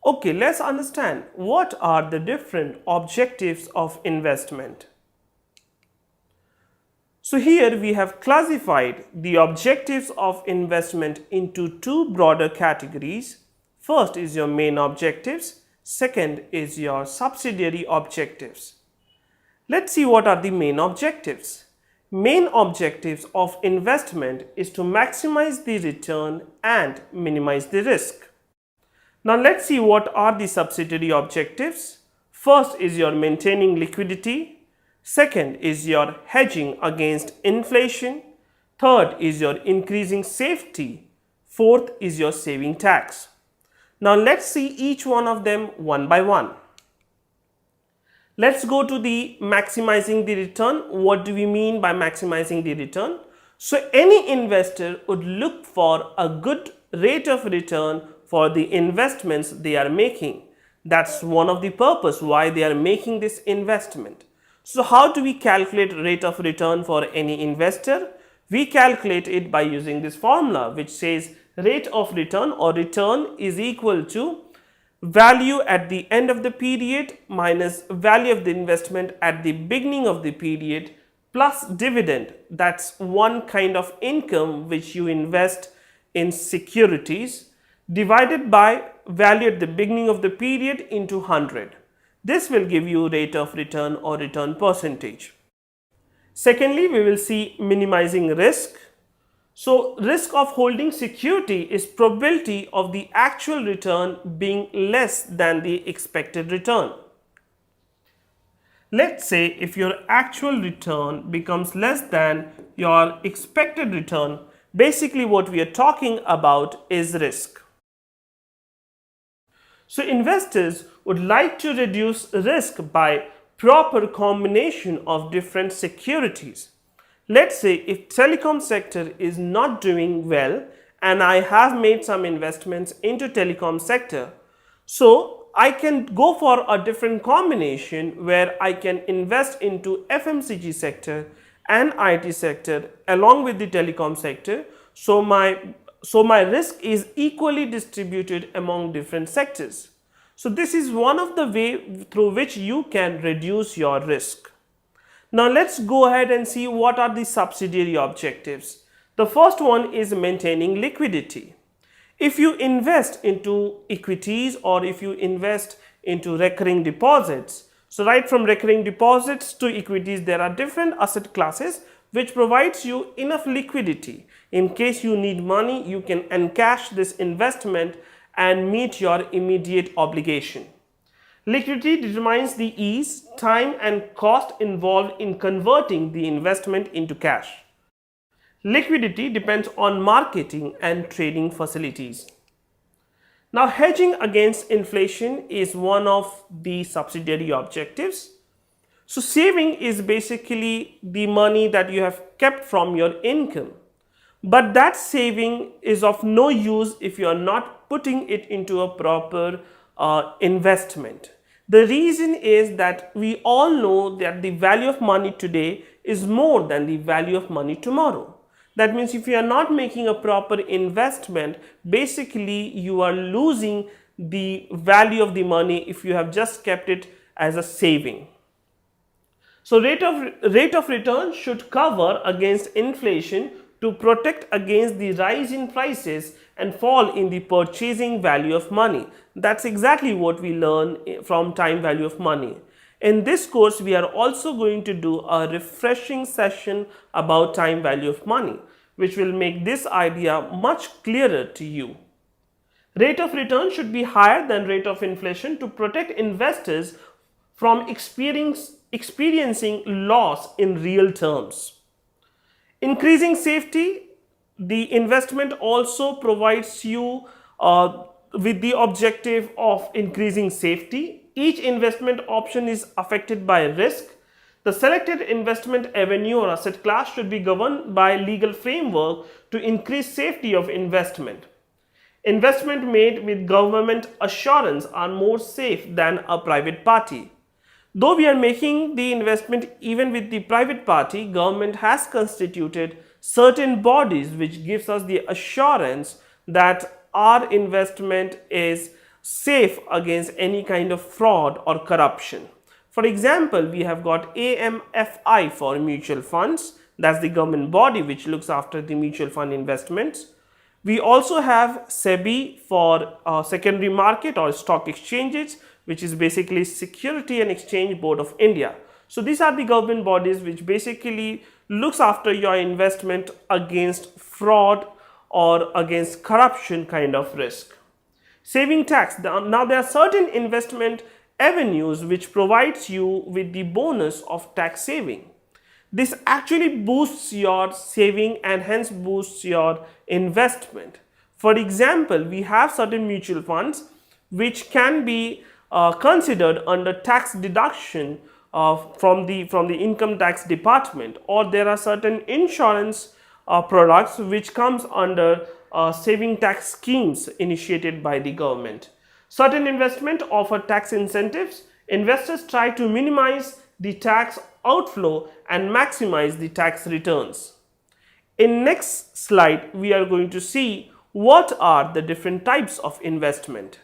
Okay, let's understand what are the different objectives of investment. So here we have classified the objectives of investment into two broader categories. First is your main objectives, second is your subsidiary objectives. Let's see what are the main objectives. Main objectives of investment is to maximize the return and minimize the risk. Now let's see what are the subsidiary objectives. First is your maintaining liquidity. Second is your hedging against inflation. Third is your increasing safety. Fourth is your saving tax. Now let's see each one of them one by one. Let's go to the maximizing the return. What do we mean by maximizing the return? So any investor would look for a good rate of return for the investments they are making. That's one of the purpose why they are making this investment. So how do we calculate rate of return for any investor? We calculate it by using this formula which says rate of return or return is equal to value at the end of the period minus value of the investment at the beginning of the period plus dividend. That's one kind of income which you invest in securities divided by value at the beginning of the period into 100. This will give you rate of return or return percentage. Secondly, we will see minimizing risk. So risk of holding security is probability of the actual return being less than the expected return. Let's say if your actual return becomes less than your expected return, basically what we are talking about is risk. So investors would like to reduce risk by proper combination of different securities. Let's say if telecom sector is not doing well and I have made some investments into telecom sector, so I can go for a different combination where I can invest into FMCG sector and IT sector along with the telecom sector. So my risk is equally distributed among different sectors. So this is one of the way through which you can reduce your risk. Now let's go ahead and see what are the subsidiary objectives. The first one is maintaining liquidity. If you invest into equities or if you invest into recurring deposits, so right from recurring deposits to equities, there are different asset classes which provides you enough liquidity. In case you need money, you can encash this investment and meet your immediate obligation. Liquidity determines the ease, time and cost involved in converting the investment into cash. Liquidity depends on marketing and trading facilities. Now hedging against inflation is one of the subsidiary objectives. So saving is basically the money that you have kept from your income. But that saving is of no use if you are not putting it into a proper investment. The reason is that we all know that the value of money today is more than the value of money tomorrow. That means if you are not making a proper investment, basically you are losing the value of the money if you have just kept it as a saving. So rate of return should cover against inflation to protect against the rise in prices and fall in the purchasing value of money. That's exactly what we learn from time value of money. In this course, we are also going to do a refreshing session about time value of money, which will make this idea much clearer to you. Rate of return should be higher than rate of inflation to protect investors from experiencing loss in real terms. Increasing safety, the investment also provides you with the objective of increasing safety. Each investment option is affected by risk. The selected investment avenue or asset class should be governed by legal framework to increase safety of investment. Investment made with government assurance are more safe than a private party. Though we are making the investment even with the private party, government has constituted certain bodies which gives us the assurance that our investment is safe against any kind of fraud or corruption. For example, we have got AMFI for mutual funds, that's the government body which looks after the mutual fund investments. We also have SEBI for secondary market or stock exchanges, which is basically Security and Exchange Board of India. So these are the government bodies which basically looks after your investment against fraud or against corruption kind of risk. Saving tax. Now there are certain investment avenues which provides you with the bonus of tax saving. This actually boosts your saving and hence boosts your investment. For example, we have certain mutual funds which can be considered under tax deduction from the income tax department, or there are certain insurance products which comes under saving tax schemes initiated by the government. Certain investment offer tax incentives. Investors try to minimize the tax outflow and maximize the tax returns. In next slide, we are going to see what are the different types of investment.